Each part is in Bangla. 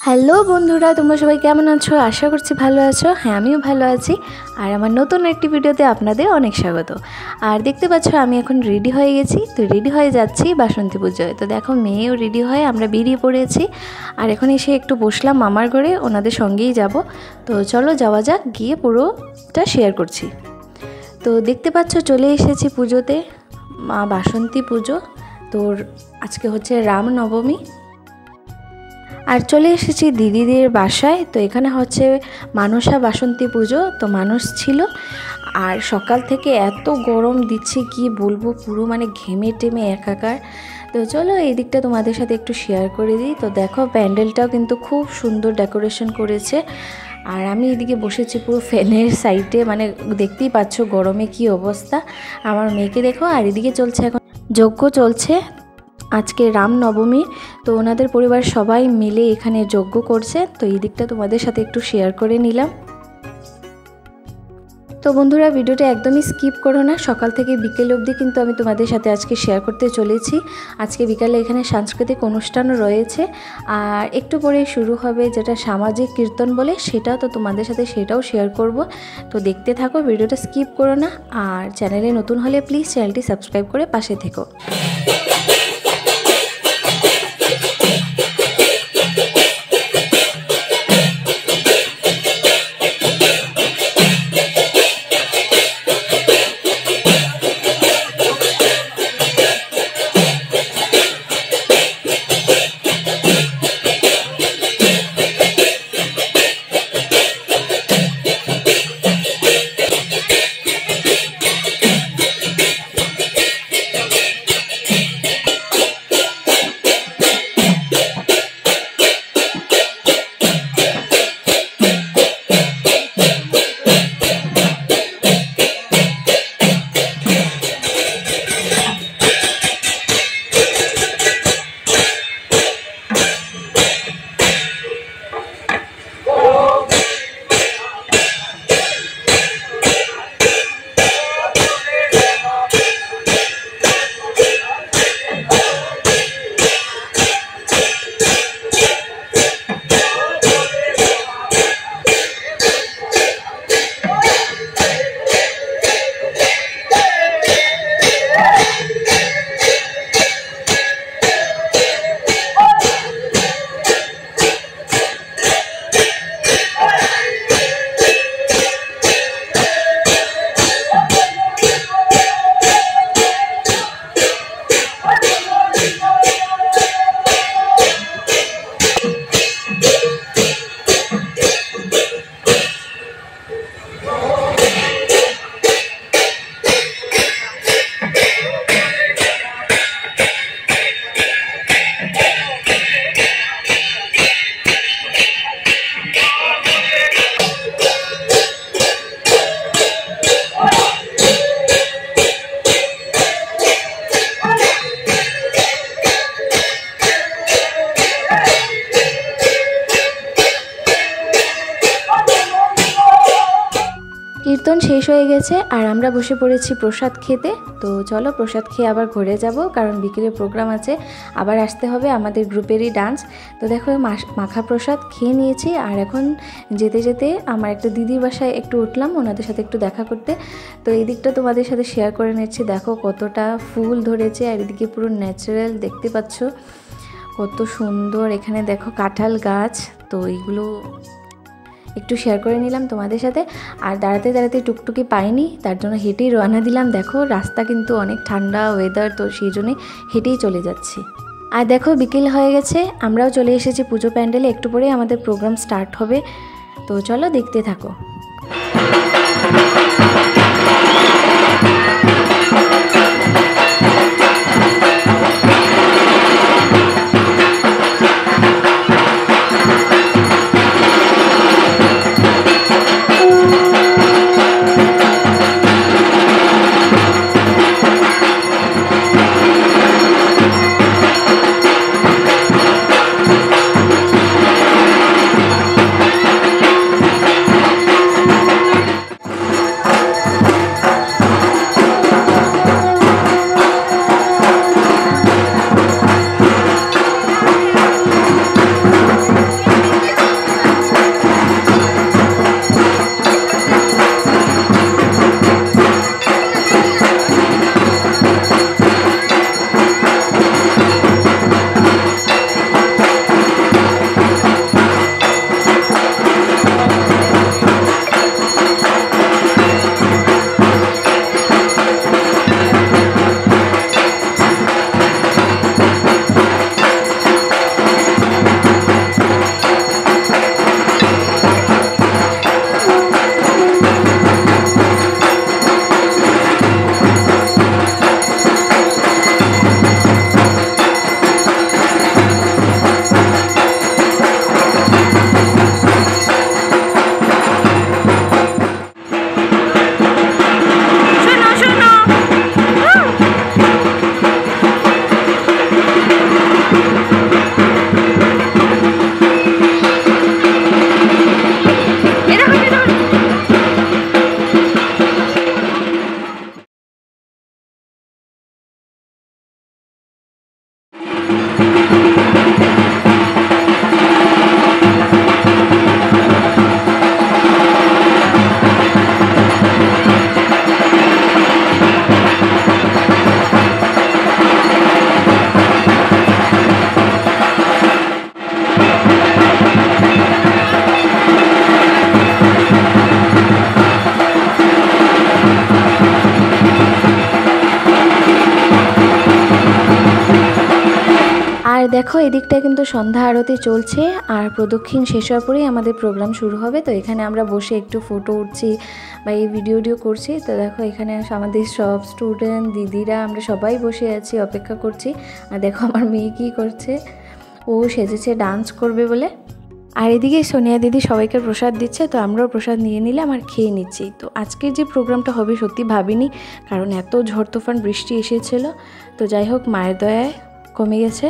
হ্যালো বন্ধুরা, তোমরা সবাই কেমন আছো? আশা করছি ভালো আছো। হ্যাঁ, আমিও ভালো আছি। আর আমার নতুন একটি ভিডিওতে আপনাদের অনেক স্বাগত। আর দেখতে পাচ্ছ আমি এখন রেডি হয়ে গেছি। তো রেডি হয়ে যাচ্ছি বাসন্তী পুজোয়। তো দেখো, মেয়েও রেডি হয়ে আমরা বেরিয়ে পড়েছি। আর এখন এসে একটু বসলাম মামার ঘরে, ওনাদের সঙ্গেই যাব। তো চলো যাওয়া যাক, গিয়ে পুরোটা শেয়ার করছি। তো দেখতে পাচ্ছ চলে এসেছি পুজোতে, মা বাসন্তী পুজো। তোর আজকে হচ্ছে রামনবমী। আর চলে এসেছি দিদিদের বাসায়। তো এখানে হচ্ছে মানসা বাসন্তী পুজো। তো মানুষ ছিল। আর সকাল থেকে এত গরম দিচ্ছে কি বলবো, পুরো মানে ঘেমে টেমে একাকার। তো চলো এই দিকটা তোমাদের সাথে একটু শেয়ার করে দিই। তো দেখো, প্যান্ডেলটাও কিন্তু খুব সুন্দর ডেকোরেশন করেছে। আর আমি এদিকে বসেছি পুরো ফ্যানের সাইডে, মানে দেখতেই পাচ্ছ গরমে কি অবস্থা। আমার মেয়েকে দেখো। আর এদিকে চলছে এখন যজ্ঞ চলছে, আজকে রামনবমী। তো ওনাদের পরিবার সবাই মিলে এখানে যজ্ঞ করছে। তো এই দিকটা তোমাদের সাথে একটু শেয়ার করে নিলাম। তো বন্ধুরা, ভিডিওটা একদমই স্কিপ করো না। সকাল থেকে বিকেল অবধি কিন্তু আমি তোমাদের সাথে আজকে শেয়ার করতে চলেছি। আজকে বিকালে এখানে সাংস্কৃতিক অনুষ্ঠানও রয়েছে। আর একটু পরেই শুরু হবে যেটা সামাজিক কীর্তন বলে, সেটাও তো তোমাদের সাথে সেটাও শেয়ার করব। তো দেখতে থাকো, ভিডিওটা স্কিপ করো না। আর চ্যানেলে নতুন হলে প্লিজ চ্যানেলটি সাবস্ক্রাইব করে পাশে থেকো। কীর্তন শেষ হয়ে গেছে আর আমরা বসে পড়েছি প্রসাদ খেতে। তো চলো প্রসাদ খেয়ে আবার ঘরে যাব, কারণ বিকেলে প্রোগ্রাম আছে, আবার আসতে হবে, আমাদের গ্রুপেরই ডান্স। তো দেখো, মাখা প্রসাদ খেয়ে নিয়েছি। আর এখন যেতে যেতে আমার একটা দিদির বাসায় একটু উঠলাম, ওনাদের সাথে একটু দেখা করতে। তো এই দিকটা তোমাদের সাথে শেয়ার করে নিচ্ছি। দেখো কতটা ফুল ধরেছে, আর এদিকে পুরো ন্যাচারাল দেখতে পাচ্ছ কত সুন্দর। এখানে দেখো কাঁঠাল গাছ। তো এইগুলো একটু শেয়ার করে নিলাম তোমাদের সাথে। আর দাঁড়াতে দাঁড়াতে টুকটুকি পাইনি, তার জন্য হেঁটেই রওনা দিলাম। দেখো রাস্তা কিন্তু অনেক ঠান্ডা ওয়েদার, তো সেই জন্যে হেঁটেই চলে যাচ্ছি। আর দেখো বিকেল হয়ে গেছে, আমরাও চলে এসেছি পুজো প্যান্ডেলে। একটু পরেই আমাদের প্রোগ্রাম স্টার্ট হবে। তো চলো দেখতে থাকো। আর দেখো এদিকটা কিন্তু সন্ধ্যা আরতি চলছে আর প্রদক্ষিণ শেষ হওয়ার পরেই আমাদের প্রোগ্রাম শুরু হবে। তো এখানে আমরা বসে একটু ফটো উঠছি বা এই ভিডিও করছি। তো দেখো এখানে আমাদের সব স্টুডেন্ট দিদিরা আমরা সবাই বসে আছি, অপেক্ষা করছি। আর দেখো আমার মেয়ে কী করছে, ও সেজেছে ডান্স করবে বলে। আর এদিকে সোনিয়া দিদি সবাইকে প্রসাদ দিচ্ছে, তো আমরাও প্রসাদ নিয়ে নিলাম আর খেয়ে নিচ্ছি। তো আজকের যে প্রোগ্রামটা হবে সত্যি ভাবিনি, কারণ এত ঝড় তুফান বৃষ্টি এসেছিলো। তো যাই হোক মায়ের দয়ায় কমে গেছে।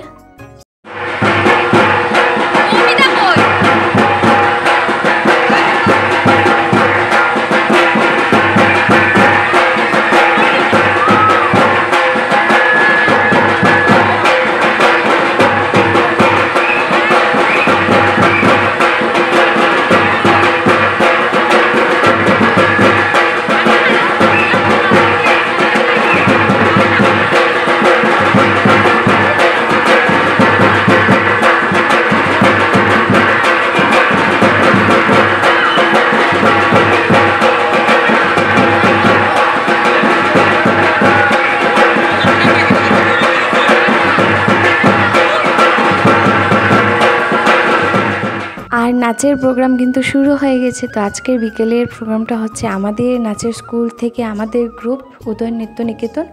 আর নাচের প্রোগ্রাম কিন্তু শুরু হয়ে গেছে। তো আজকের বিকেলের প্রোগ্রামটা হচ্ছে আমাদের নাচের স্কুল থেকে আমাদের গ্রুপ উদয়ন নৃত্য নিকেতন।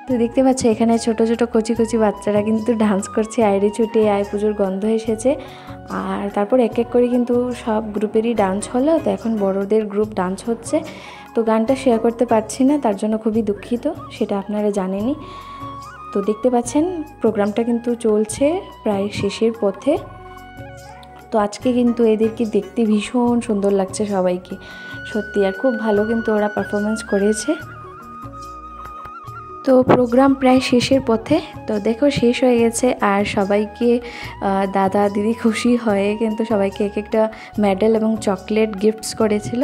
তো দেখতে পাচ্ছ এখানে ছোট ছোট কচি কচি বাচ্চারা কিন্তু ডান্স করছে, আইরে ছুটে আয় পুজোর গন্ধ এসেছে। আর তারপর এক এক করে কিন্তু সব গ্রুপেরই ডান্স হলো। তো এখন বড়দের গ্রুপ ডান্স হচ্ছে। তো গানটা শেয়ার করতে পারছি না, তার জন্য খুবই দুঃখিত, সেটা আপনারা জানেনই। তো দেখতে পাচ্ছেন প্রোগ্রামটা কিন্তু চলছে প্রায় শেষের পথে। তো আজকে কিন্তু এদেরকে দেখতে ভীষণ সুন্দর লাগছে সবাইকে, সত্যি। আর খুব ভালো কিন্তু ওরা পারফরমেন্স করেছে। তো প্রোগ্রাম প্রায় শেষের পথে। তো দেখো শেষ হয়ে গেছে আর সবাইকে দাদা দিদি খুশি হয়ে কিন্তু সবাইকে এক একটা মেডেল এবং চকলেট গিফটস করেছিল।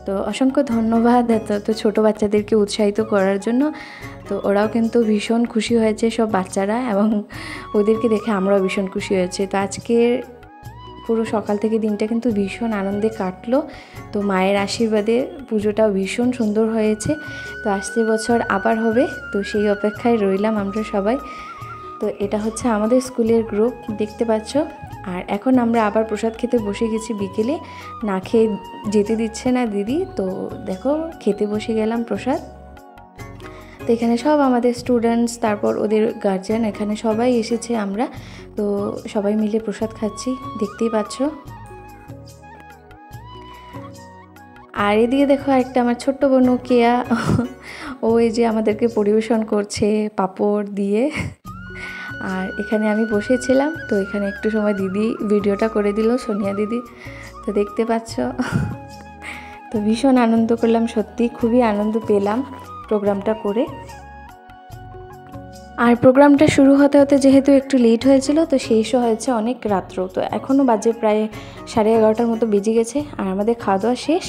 তো অসংখ্য ধন্যবাদ এত ছোটো বাচ্চাদেরকে উৎসাহিত করার জন্য। তো ওরাও কিন্তু ভীষণ খুশি হয়েছে সব বাচ্চারা, এবং ওদেরকে দেখে আমরাও ভীষণ খুশি হয়েছে। তো আজকের পুরো সকাল থেকে দিনটা কিন্তু ভীষণ আনন্দে কাটলো। তো মায়ের আশীর্বাদে পুজোটাও ভীষণ সুন্দর হয়েছে। তো আসছে বছর আবার হবে, তো সেই অপেক্ষায় রইলাম আমরা সবাই। তো এটা হচ্ছে আমাদের স্কুলের গ্রুপ, দেখতে পাচ্ছ। আর এখন আমরা আবার প্রসাদ খেতে বসে গেছি বিকেলে, না খেয়ে যেতে দিচ্ছে না দিদি। তো দেখো খেতে বসে গেলাম প্রসাদ। তো এখানে সব আমাদের স্টুডেন্টস, তারপর ওদের গার্জিয়ান, এখানে সবাই এসেছে আমরা। তো সবাই মিলে প্রসাদ খাচ্ছি, দেখতেই পাচ্ছ। আর এদিকে দেখো একটা আমার ছোট্ট বোনু কেয়া, ও এই যে আমাদেরকে পরিবেশন করছে পাঁপড় দিয়ে। আর এখানে আমি বসেছিলাম, তো এখানে একটু সময় দিদি ভিডিওটা করে দিল, সোনিয়া দিদি। তো দেখতে পাচ্ছ। তো ভীষণ আনন্দ করলাম, সত্যি খুবই আনন্দ পেলাম প্রোগ্রামটা করে। আর প্রোগ্রামটা শুরু হতে হতে যেহেতু একটু লেট হয়েছিল, তো শেষও হয়েছে অনেক রাত্র। তো এখনও বাজে প্রায় 11:30 মতো বেজে গেছে। আর আমাদের খাওয়া দাওয়া শেষ,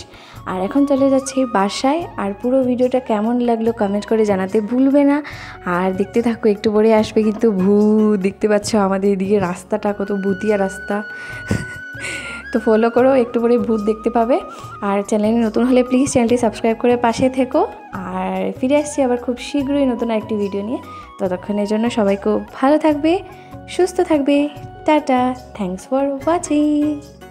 আর এখন চলে যাচ্ছি বাসায়। আর পুরো ভিডিওটা কেমন লাগলো কমেন্ট করে জানাতে ভুলবে না। আর দেখতে থাকো, একটু পরে আসবে কিন্তু ভূত। দেখতে পাচ্ছ আমাদের এদিকে রাস্তাটা কত ভূতিয়া রাস্তা। তো ফলো করো, একটু পরে ভূত দেখতে পাবে। আর চ্যানেলে নতুন হলে প্লিজ চ্যানেলটি সাবস্ক্রাইব করে পাশে থেকো। আর ফিরে আসছি আবার খুব শীঘ্রই নতুন একটি ভিডিও নিয়ে। ততক্ষণের জন্য সবাই খুব ভালো থাকবে, সুস্থ থাকবে। Tata, thanks for watching.